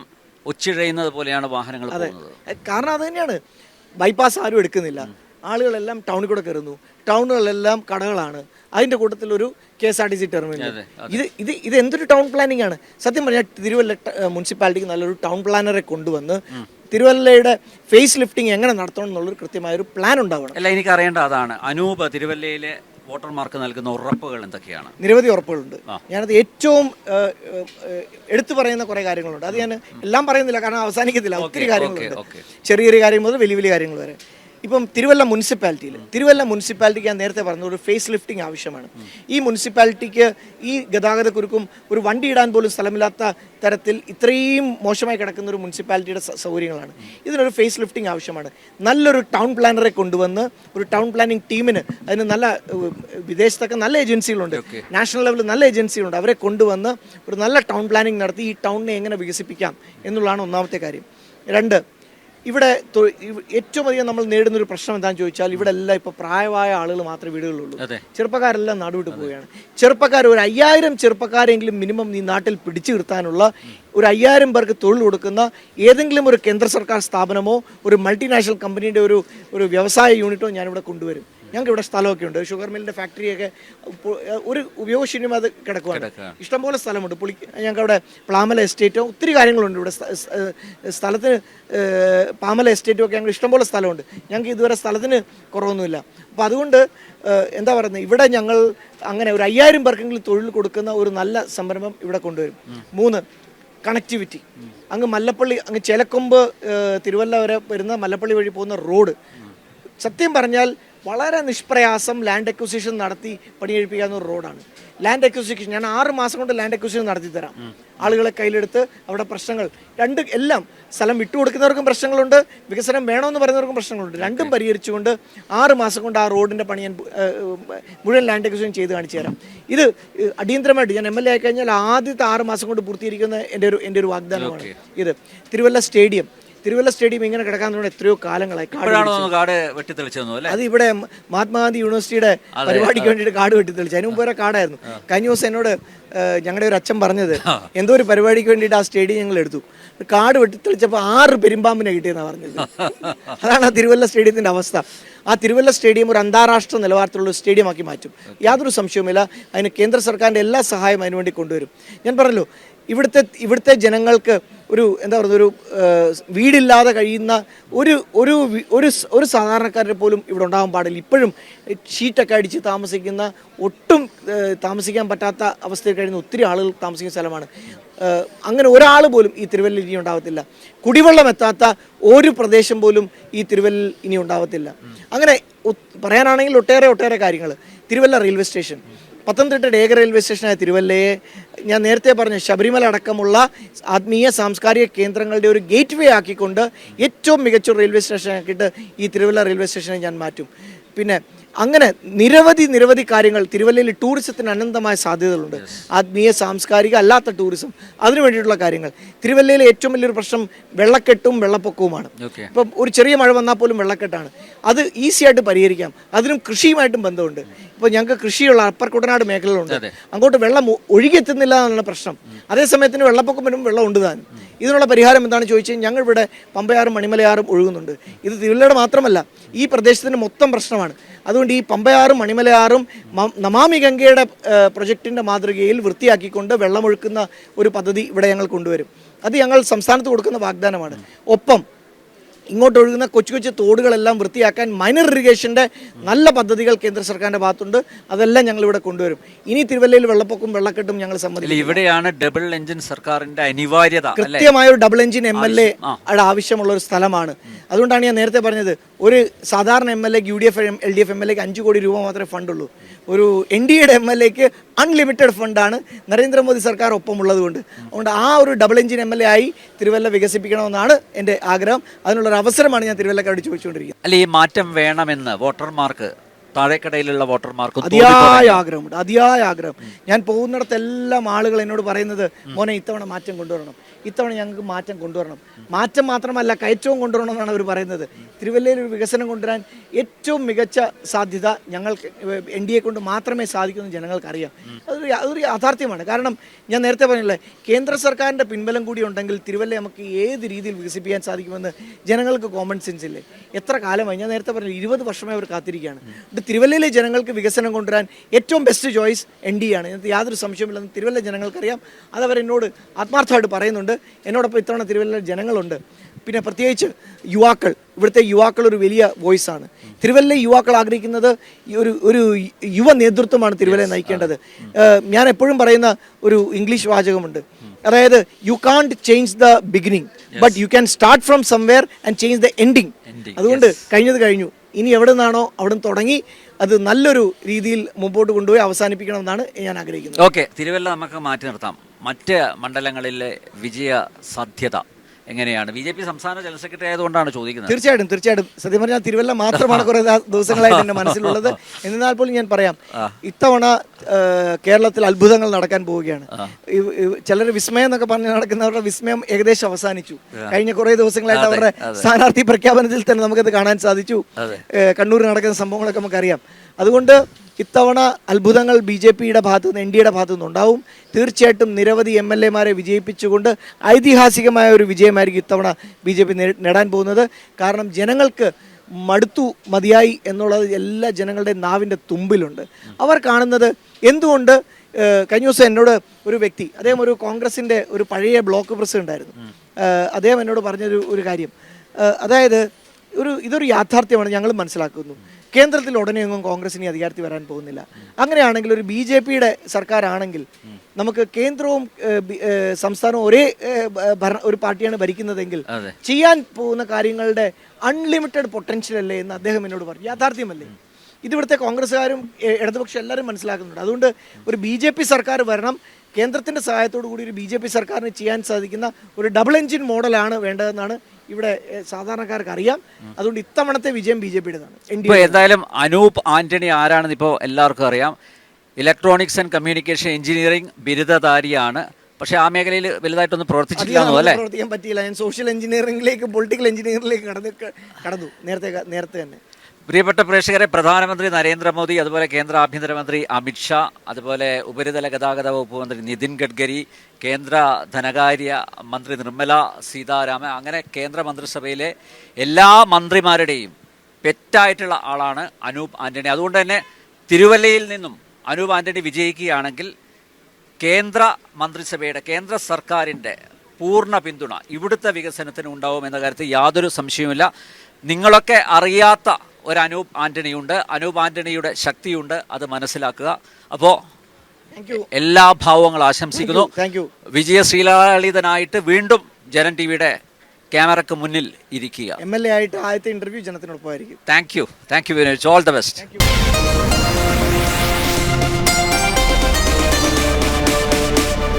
ഒച്ചിഴയുന്നത് പോലെയാണ് വാഹനങ്ങൾ പോകുന്നത്. കാരണം അത് തന്നെയാണ്. ബൈപ്പാസ് ആരും എടുക്കുന്നില്ല. ആളുകളെല്ലാം ടൗണിൽ കൂടെ കയറുന്നു. ടൗണുകളിലെല്ലാം കടകളാണ്. അതിൻ്റെ കൂട്ടത്തിലൊരു KSRTC ടെർമിനൽ. ഇത് എന്തൊരു ടൗൺ പ്ലാനിങ് ആണ് സത്യം പറഞ്ഞാൽ. തിരുവല്ല മുനിസിപ്പാലിറ്റിക്ക് നല്ലൊരു ടൗൺ പ്ലാനറെ കൊണ്ടുവന്ന് തിരുവല്ലയുടെ ഫേസ് ലിഫ്റ്റിംഗ് എങ്ങനെ നടത്തണം എന്നുള്ളൊരു കൃത്യമായൊരു പ്ലാൻ ഉണ്ടാവണം. അല്ല, എനിക്കറിയേണ്ട അതാണ്. അനൂപ്, തിരുവല്ലയിലെ വോട്ടർമാർക്ക് നൽകുന്ന ഉറപ്പുകൾ എന്തൊക്കെയാണ്? നിരവധി ഉറപ്പുകളുണ്ട്. ഞാനത് ഏറ്റവും എടുത്തു പറയുന്ന കുറേ കാര്യങ്ങളുണ്ട്. അത് ഞാൻ എല്ലാം പറയുന്നില്ല, കാരണം അവസാനിക്കത്തില്ല. ഒത്തിരി കാര്യങ്ങളുണ്ട്. ചെറിയ ചെറിയ കാര്യങ്ങൾ മുതൽ വലിയ വലിയ കാര്യങ്ങൾ വരെ. ഇപ്പം തിരുവല്ല മുനിസിപ്പാലിറ്റിക്ക് ഞാൻ നേരത്തെ പറഞ്ഞ ഒരു ഫേസ് ലിഫ്റ്റിംഗ് ആവശ്യമാണ്. ഈ മുനിസിപ്പാലിറ്റിക്ക് ഈ ഗതാഗതക്കുരുക്കും ഒരു വണ്ടി ഇടാൻ പോലും സ്ഥലമില്ലാത്ത തരത്തിൽ ഇത്രയും മോശമായി കിടക്കുന്ന ഒരു മുനിസിപ്പാലിറ്റിയുടെ സൗകര്യങ്ങളാണ്. ഇതിനൊരു ഫേസ് ലിഫ്റ്റിംഗ് ആവശ്യമാണ്. നല്ലൊരു ടൗൺ പ്ലാനറെ കൊണ്ടുവന്ന് ഒരു ടൗൺ പ്ലാനിങ് ടീമിന് അതിന് നല്ല വിദേശത്തൊക്കെ നല്ല ഏജൻസികളുണ്ട്, നാഷണൽ ലെവലിൽ നല്ല ഏജൻസികളുണ്ട്, അവരെ കൊണ്ടുവന്ന് ഒരു നല്ല ടൗൺ പ്ലാനിങ് നടത്തി ഈ ടൗണിനെ എങ്ങനെ വികസിപ്പിക്കാം എന്നുള്ളതാണ് ഒന്നാമത്തെ കാര്യം. രണ്ട്, ഇവിടെ ഏറ്റവും അധികം നമ്മൾ നേരിടുന്നൊരു പ്രശ്നം എന്താണെന്ന് ചോദിച്ചാൽ ഇവിടെ എല്ലാം ഇപ്പോൾ പ്രായമായ ആളുകൾ മാത്രമേ വീടുകളുള്ളൂ. ചെറുപ്പക്കാരെല്ലാം നാടുവിട്ട് പോവുകയാണ്. ഒരു 5000 ചെറുപ്പക്കാരെങ്കിലും മിനിമം ഈ നാട്ടിൽ പിടിച്ചു നിർത്താനുള്ള ഒരു 5000 പേർക്ക് തൊഴിൽ കൊടുക്കുന്ന ഏതെങ്കിലും ഒരു കേന്ദ്ര സർക്കാർ സ്ഥാപനമോ ഒരു മൾട്ടിനാഷണൽ കമ്പനിയുടെ ഒരു വ്യവസായ യൂണിറ്റോ ഞാനിവിടെ കൊണ്ടുവരും. ഞങ്ങൾക്ക് ഇവിടെ സ്ഥലമൊക്കെ ഉണ്ട്. ഷുഗർ മില്ലിൻ്റെ ഫാക്ടറിയൊക്കെ ഒരു ഉപയോഗശൂന്യം അത് കിടക്കുവാണ്. ഇഷ്ടംപോലെ സ്ഥലമുണ്ട്. ഞങ്ങൾക്ക് അവിടെ പ്ലാമല എസ്റ്റേറ്റോ ഒത്തിരി കാര്യങ്ങളുണ്ട്. ഇവിടെ സ്ഥലത്തിന് പാമല എസ്റ്റേറ്റും ഒക്കെ ഞങ്ങൾ ഇഷ്ടംപോലെ സ്ഥലമുണ്ട്. ഞങ്ങൾക്ക് ഇതുവരെ സ്ഥലത്തിന് കുറവൊന്നുമില്ല. അപ്പോൾ അതുകൊണ്ട് എന്താ പറയുന്നത്, ഇവിടെ ഞങ്ങൾ അങ്ങനെ ഒരു 5000 പേർക്കെങ്കിലും തൊഴിൽ കൊടുക്കുന്ന ഒരു നല്ല സംരംഭം ഇവിടെ കൊണ്ടുവരും. 3, കണക്ടിവിറ്റി. അങ്ങ് മല്ലപ്പള്ളി, അങ്ങ് ചേലക്കൊമ്പ് തിരുവല്ല വരെ വരുന്ന മല്ലപ്പള്ളി വഴി പോകുന്ന റോഡ് സത്യം പറഞ്ഞാൽ വളരെ നിഷ്പ്രയാസം ലാൻഡ് അക്വിസിഷൻ നടത്തി പണിയെഴുപ്പിക്കാവുന്ന ഒരു റോഡാണ്. ലാൻഡ് അക്വിസിഷൻ ഞാൻ 6 മാസം കൊണ്ട് ലാൻഡ് അക്വിസിഷൻ നടത്തി തരാം. ആളുകളെ കയ്യിലെടുത്ത് അവിടെ പ്രശ്നങ്ങൾ എല്ലാം സ്ഥലം വിട്ടുകൊടുക്കുന്നവർക്കും പ്രശ്നങ്ങളുണ്ട്, വികസനം വേണമെന്ന് പറയുന്നവർക്കും പ്രശ്നങ്ങളുണ്ട്. രണ്ടും പരിഹരിച്ചുകൊണ്ട് 6 മാസം കൊണ്ട് ആ റോഡിൻ്റെ പണി ഞാൻ മുഴുവൻ ലാൻഡ് അക്വിസിഷൻ ചെയ്ത് കാണിച്ചു തരാം. ഇത് അടിയന്തരമായിട്ട് ഞാൻ MLA ആയി കഴിഞ്ഞാൽ ആദ്യത്തെ 6 മാസം കൊണ്ട് പൂർത്തീകരിക്കുന്ന എൻ്റെ ഒരു വാഗ്ദാനമാണ് ഇത്. തിരുവല്ല സ്റ്റേഡിയം ഇങ്ങനെ കിടക്കാൻ തുടങ്ങി എത്രയോ കാലങ്ങളായി. അത് ഇവിടെ മഹാത്മാഗാന്ധി യൂണിവേഴ്സിറ്റിയുടെ പരിപാടിക്ക് വേണ്ടിയിട്ട് കാട് വെട്ടിത്തെളിച്ചു. അതിന് മുമ്പ് വരെ കാടായിരുന്നു. കഴിഞ്ഞ ദിവസം എന്നോട് ഞങ്ങളുടെ ഒരു അച്ഛൻ പറഞ്ഞത് എന്തോ ഒരു പരിപാടിക്ക് വേണ്ടിയിട്ട് ആ സ്റ്റേഡിയം ഞങ്ങൾ എടുത്തു. കാട് വെട്ടിത്തെളിച്ചപ്പോൾ 6 പെരുമ്പാമ്പിനെ കിട്ടിയെന്നാണ് പറഞ്ഞത്. അതാണ് ആ തിരുവല്ല സ്റ്റേഡിയത്തിൻ്റെ അവസ്ഥ. ആ തിരുവല്ല സ്റ്റേഡിയം ഒരു അന്താരാഷ്ട്ര നിലവാരത്തിലുള്ള സ്റ്റേഡിയമാക്കി മാറ്റും, യാതൊരു സംശയവുമില്ല. അതിന് കേന്ദ്ര സർക്കാരിൻ്റെ എല്ലാ സഹായവും അതിനുവേണ്ടി കൊണ്ടുവരും. ഞാൻ പറഞ്ഞല്ലോ, ഇവിടുത്തെ ജനങ്ങൾക്ക് എന്താ പറയുക, ഒരു വീടില്ലാതെ കഴിയുന്ന ഒരു സാധാരണക്കാരനെ പോലും ഇവിടെ ഉണ്ടാകാൻ പാടില്ല. ഇപ്പോഴും ഷീറ്റൊക്കെ അടിച്ച് താമസിക്കുന്ന, ഒട്ടും താമസിക്കാൻ പറ്റാത്ത അവസ്ഥയിൽ കഴിയുന്ന ഒത്തിരി ആളുകൾ താമസിക്കുന്ന സ്ഥലമാണ്. അങ്ങനെ ഒരാൾ പോലും ഈ തിരുവല്ലയിൽ ഇനി ഉണ്ടാവത്തില്ല. കുടിവെള്ളം എത്താത്ത ഒരു പ്രദേശം പോലും ഈ തിരുവല്ലയിൽ ഇനി ഉണ്ടാവത്തില്ല. അങ്ങനെ പറയാനാണെങ്കിൽ ഒട്ടേറെ കാര്യങ്ങൾ. തിരുവല്ല റെയിൽവേ സ്റ്റേഷൻ, പത്തനംതിട്ടയുടെ ഏക റെയിൽവേ സ്റ്റേഷനായ തിരുവല്ലയെ ഞാൻ നേരത്തെ പറഞ്ഞ ശബരിമല അടക്കമുള്ള ആത്മീയ സാംസ്കാരിക കേന്ദ്രങ്ങളുടെ ഒരു ഗേറ്റ് വേ ആക്കിക്കൊണ്ട് ഏറ്റവും മികച്ച റെയിൽവേ സ്റ്റേഷനാക്കിയിട്ട് ഈ തിരുവല്ല റെയിൽവേ സ്റ്റേഷനെ ഞാൻ മാറ്റും. പിന്നെ അങ്ങനെ നിരവധി കാര്യങ്ങൾ. തിരുവല്ലയിൽ ടൂറിസത്തിന് അനന്തമായ സാധ്യതകളുണ്ട്. ആത്മീയ സാംസ്കാരിക അല്ലാത്ത ടൂറിസം, അതിനു വേണ്ടിയിട്ടുള്ള കാര്യങ്ങൾ. തിരുവല്ലയിലെ ഏറ്റവും വലിയൊരു പ്രശ്നം വെള്ളക്കെട്ടും വെള്ളപ്പൊക്കവുമാണ്. ഇപ്പം ഒരു ചെറിയ മഴ വന്നാൽ പോലും വെള്ളക്കെട്ടാണ്. അത് ഈസി ആയിട്ട് പരിഹരിക്കാം. അതിനും കൃഷിയുമായിട്ടും ബന്ധമുണ്ട്. ഇപ്പോൾ ഞങ്ങൾക്ക് കൃഷിയുള്ള അപ്പർ കുട്ടനാട് മേഖലകളുണ്ട്. അങ്ങോട്ട് വെള്ളം ഒഴുകിയെത്തുന്നില്ല എന്നുള്ള പ്രശ്നം. അതേസമയത്തിന് വെള്ളപ്പൊക്കം വരുമ്പോൾ വെള്ളം ഉണ്ട് താനും. ഇതിനുള്ള പരിഹാരം എന്താണെന്ന് ചോദിച്ചാൽ ഞങ്ങളിവിടെ പമ്പയാറും മണിമലയാറും ഒഴുകുന്നുണ്ട്. ഇത് തിരുവല്ലയുടെ മാത്രമല്ല, ഈ പ്രദേശത്തിൻ്റെ മൊത്തം പ്രശ്നമാണ്. അതുകൊണ്ട് ഈ പമ്പയാറും മണിമലയാറും നമാമി ഗംഗയുടെ പ്രൊജക്റ്റിൻ്റെ മാതൃകയിൽ വൃത്തിയാക്കിക്കൊണ്ട് വെള്ളമൊഴുക്കുന്ന ഒരു പദ്ധതി ഇവിടെ ഞങ്ങൾ കൊണ്ടുവരും. അത് ഞങ്ങൾ സംസ്ഥാനത്ത് കൊടുക്കുന്ന വാഗ്ദാനമാണ്. ഒപ്പം ഇങ്ങോട്ട് ഒഴുകുന്ന കൊച്ചു തോടുകളെല്ലാം വൃത്തിയാക്കാൻ മൈനർ ഇറിഗേഷൻ്റെ നല്ല പദ്ധതികൾ കേന്ദ്ര സർക്കാരിൻ്റെ ഭാഗത്തുണ്ട്. അതെല്ലാം ഞങ്ങൾ ഇവിടെ കൊണ്ടുവരും. ഇനി തിരുവല്ലയിൽ വെള്ളപ്പൊക്കവും വെള്ളക്കെട്ടും ഞങ്ങൾ സമ്മതിക്കും. ഇവിടെയാണ് ഡബിൾ എഞ്ചിൻ സർക്കാരിന്റെ അനിവാര്യത. കൃത്യമായ ഒരു ഡബിൾ എഞ്ചിൻ MLA ആവശ്യമുള്ള ഒരു സ്ഥലമാണ്. അതുകൊണ്ടാണ് ഞാൻ നേരത്തെ പറഞ്ഞത്, ഒരു സാധാരണ MLA ക്ക് UDF LDF MLA ക്ക് 5 കോടി രൂപ മാത്രമേ ഫണ്ടുള്ളൂ. ഒരു NDAയുടെ MLA ക്ക് അൺലിമിറ്റഡ് ഫണ്ടാണ്, നരേന്ദ്രമോദി സർക്കാർ ഒപ്പമുള്ളതുകൊണ്ട്. അതുകൊണ്ട് ആ ഒരു ഡബിൾ എഞ്ചിൻ MLA ആയി തിരുവല്ല വികസിപ്പിക്കണമെന്നാണ് എൻ്റെ ആഗ്രഹം. അതിനുള്ളൊരു അവസരമാണ് ഞാൻ തിരുവല്ലക്കാരോട് ചോദിച്ചുകൊണ്ടിരിക്കുന്നത്. അല്ല, ഈ മാറ്റം വേണമെന്ന് വോട്ടർമാർക്ക്, താഴേക്കടയിലുള്ള വോട്ടർമാർക്ക് അതിയായ ആഗ്രഹം. ഞാൻ പോകുന്നിടത്തെല്ലാം ആളുകൾ എന്നോട് പറയുന്നത്, മോനെ ഇത്തവണ മാറ്റം കൊണ്ടുവരണം, ഇത്തവണ ഞങ്ങൾക്ക് മാറ്റം കൊണ്ടുവരണം. മാറ്റം മാത്രമല്ല, കയറ്റവും കൊണ്ടുവരണം എന്നാണ് അവർ പറയുന്നത്. തിരുവല്ലയിൽ ഒരു വികസനം കൊണ്ടുവരാൻ ഏറ്റവും മികച്ച സാധ്യത ഞങ്ങൾക്ക് NDA കൊണ്ട് മാത്രമേ സാധിക്കുമെന്ന് ജനങ്ങൾക്കറിയാം. അതൊരു യാഥാർത്ഥ്യമാണ്. കാരണം ഞാൻ നേരത്തെ പറഞ്ഞില്ലേ, കേന്ദ്ര സർക്കാരിൻ്റെ പിൻബലം കൂടി ഉണ്ടെങ്കിൽ തിരുവല്ല നമുക്ക് ഏത് രീതിയിൽ വികസിപ്പിക്കാൻ സാധിക്കുമെന്ന് ജനങ്ങൾക്ക് കോമൺ സെൻസ് ഇല്ലേ. എത്ര കാലമായി, ഞാൻ നേരത്തെ പറഞ്ഞു 20 വർഷമായി അവർ കാത്തിരിക്കുകയാണ്. തിരുവല്ലയിലെ ജനങ്ങൾക്ക് വികസനം കൊണ്ടുവരാൻ ഏറ്റവും ബെസ്റ്റ് ചോയ്സ് NDA ആണ്. ഇതിനകത്ത് യാതൊരു സംശയമില്ലെന്ന് തിരുവല്ല ജനങ്ങൾക്കറിയാം. അതവരെന്നോട് ആത്മാർത്ഥമായിട്ട് പറയുന്നുണ്ട്. എന്നോടൊപ്പം ഇത്തവണ തിരുവല്ലയിലെ ജനങ്ങളുണ്ട്. പിന്നെ പ്രത്യേകിച്ച് ഇവിടുത്തെ യുവാക്കൾ ഒരു വലിയ വോയിസാണ്. തിരുവല്ല യുവാക്കൾ ആഗ്രഹിക്കുന്നത് ഒരു യുവ നേതൃത്വമാണ് തിരുവല്ലയെ നയിക്കേണ്ടത്. ഞാൻ എപ്പോഴും പറയുന്ന ഒരു ഇംഗ്ലീഷ് വാചകമുണ്ട്. അതായത്, U can't change the beginning, but you can start from somewhere and change the ending അതുകൊണ്ട് കഴിഞ്ഞത് കഴിഞ്ഞു. ഇനി എവിടെ നിന്നാണോ അവിടെ നിന്ന് തുടങ്ങി അത് നല്ലൊരു രീതിയിൽ മുമ്പോട്ട് കൊണ്ടുപോയി അവസാനിപ്പിക്കണമെന്നാണ് ഞാൻ ആഗ്രഹിക്കുന്നത്. ഓക്കെ, തിരുവല്ല നമുക്ക് മാറ്റി നിർത്താം. മറ്റ് മണ്ഡലങ്ങളിലെ വിജയ സാധ്യത എങ്ങനെയാണ്? BJP സംസ്ഥാന ജനറൽ സെക്രട്ടറി ആയതുകൊണ്ടാണ് ചോദിക്കുന്നത്. തീർച്ചയായിട്ടും സത്യം പറഞ്ഞാൽ തിരുവല്ല മാത്രമാണ് കുറെ ദിവസങ്ങളായിട്ട് എൻ്റെ മനസ്സിലുള്ളത്. എന്നാൽ പോലും ഞാൻ പറയാം, ഇത്തവണ കേരളത്തിൽ അത്ഭുതങ്ങൾ നടക്കാൻ പോവുകയാണ്. ചിലർ വിസ്മയം എന്നൊക്കെ പറഞ്ഞ് നടക്കുന്നവരുടെ വിസ്മയം ഏകദേശം അവസാനിച്ചു. കഴിഞ്ഞ കുറേ ദിവസങ്ങളായിട്ട് അവരുടെ സ്ഥാനാർത്ഥി പ്രഖ്യാപനത്തിൽ തന്നെ നമുക്കത് കാണാൻ സാധിച്ചു. കണ്ണൂരിൽ നടക്കുന്ന സംഭവങ്ങളൊക്കെ നമുക്കറിയാം. അതുകൊണ്ട് ഇത്തവണ അത്ഭുതങ്ങൾ BJPയുടെ ഭാഗത്തു നിന്ന്, NDAയുടെ ഭാഗത്തു നിന്നുണ്ടാവും. തീർച്ചയായിട്ടും നിരവധി MLAമാരെ വിജയിപ്പിച്ചുകൊണ്ട് ഐതിഹാസികമായ ഒരു വിജയമായിരിക്കും ഇത്തവണ BJP നേടാൻ പോകുന്നത്. കാരണം ജനങ്ങൾക്ക് മടുത്തു മതിയായി എന്നുള്ളത് എല്ലാ ജനങ്ങളുടെ നാവിൻ്റെ തുമ്പിലുണ്ട്. അവർ കാണുന്നത് എന്തുകൊണ്ട് കഴിഞ്ഞ ദിവസം എന്നോട് ഒരു വ്യക്തി, അദ്ദേഹം ഒരു കോൺഗ്രസിൻ്റെ ഒരു പഴയ ബ്ലോക്ക് പ്രസിഡന്റ് ആയിരുന്നു. അദ്ദേഹം എന്നോട് പറഞ്ഞൊരു കാര്യം, അതായത് ഇതൊരു യാഥാർത്ഥ്യമാണ്, ഞങ്ങൾ മനസ്സിലാക്കുന്നു. കേന്ദ്രത്തിൽ ഉടനെയൊന്നും കോൺഗ്രസിന് അധികാരത്തിൽ വരാൻ പോകുന്നില്ല. അങ്ങനെയാണെങ്കിൽ ഒരു BJPയുടെ സർക്കാരാണെങ്കിൽ നമുക്ക് കേന്ദ്രവും സംസ്ഥാനവും ഒരേ ഒരു പാർട്ടിയാണ് ഭരിക്കുന്നതെങ്കിൽ ചെയ്യാൻ പോകുന്ന കാര്യങ്ങളുടെ അൺലിമിറ്റഡ് പൊട്ടൻഷ്യൽ അല്ലേ എന്ന് അദ്ദേഹം എന്നോട് പറഞ്ഞു. യാഥാർത്ഥ്യമല്ലേ? ഇതിവിടുത്തെ കോൺഗ്രസ്സുകാരും ഇടതുപക്ഷം എല്ലാവരും മനസ്സിലാക്കുന്നുണ്ട്. അതുകൊണ്ട് ഒരു BJP സർക്കാർ വരണം. കേന്ദ്രത്തിൻ്റെ സഹായത്തോടു കൂടി ഒരു BJP സർക്കാരിന് ചെയ്യാൻ സാധിക്കുന്ന ഒരു ഡബിൾ എൻജിൻ മോഡലാണ് വേണ്ടതെന്നാണ് ഇവിടെ സാധാരണക്കാർക്ക് അറിയാം. അതുകൊണ്ട് ഇത്തവണത്തെ വിജയം BJPയുടേതാണ്. എന്തായാലും അനൂപ് ആന്റണി ആരാണെന്ന് ഇപ്പോൾ എല്ലാവർക്കും അറിയാം. ഇലക്ട്രോണിക്സ് ആൻഡ് കമ്മ്യൂണിക്കേഷൻ എഞ്ചിനീയറിംഗ് ബിരുദധാരിയാണ്. പക്ഷേ ആ മേഖലയിൽ വലുതായിട്ടൊന്നും പ്രവർത്തിച്ചില്ല, പ്രവർത്തിക്കാൻ പറ്റിയില്ല. ഞാൻ സോഷ്യൽ എഞ്ചിനീയറിംഗിലേക്ക്, പൊളിറ്റിക്കൽ എഞ്ചിനീയറിംഗിലേക്ക് കടന്നു നേരത്തെ തന്നെ. പ്രിയപ്പെട്ട പ്രേക്ഷകരെ, പ്രധാനമന്ത്രി നരേന്ദ്രമോദി, അതുപോലെ കേന്ദ്ര ആഭ്യന്തരമന്ത്രി അമിത്ഷാ, അതുപോലെ ഉപരിതല ഗതാഗത വകുപ്പ് മന്ത്രി നിതിൻ ഗഡ്കരി, കേന്ദ്ര ധനകാര്യ മന്ത്രി നിർമ്മല സീതാരാമൻ, അങ്ങനെ കേന്ദ്ര മന്ത്രിസഭയിലെ എല്ലാ മന്ത്രിമാരുടെയും പെറ്റായിട്ടുള്ള ആളാണ് അനൂപ് ആന്റണി. അതുകൊണ്ട് തന്നെ തിരുവല്ലയിൽ നിന്നും അനൂപ് ആന്റണി വിജയിക്കുകയാണെങ്കിൽ കേന്ദ്ര മന്ത്രിസഭയുടെ, കേന്ദ്ര സർക്കാരിൻ്റെ പൂർണ്ണ പിന്തുണ ഇവിടുത്തെ വികസനത്തിന് ഉണ്ടാവും എന്ന കാര്യത്തിൽ യാതൊരു സംശയവുമില്ല. നിങ്ങളൊക്കെ അറിയാത്ത ഒരു അനൂപ് ആന്റണിയുണ്ട്. അനൂപ് ആന്റണിയുടെ ശക്തിയുണ്ട്, അത് മനസ്സിലാക്കുക. അപ്പോൾ എല്ലാ ഭാവങ്ങളും ആശംസിക്കുന്നു. വിജയശ്രീലാളിതനായിട്ട് വീണ്ടും ജനം TVയുടെ ക്യാമറയ്ക്ക് മുന്നിൽ ഇരിക്കുക. MLA ആയിട്ട് ആദ്യത്തെ ഇന്റർവ്യൂ ജനത്തിനൊപ്പമായിരിക്കും. Thank you very much. All the best.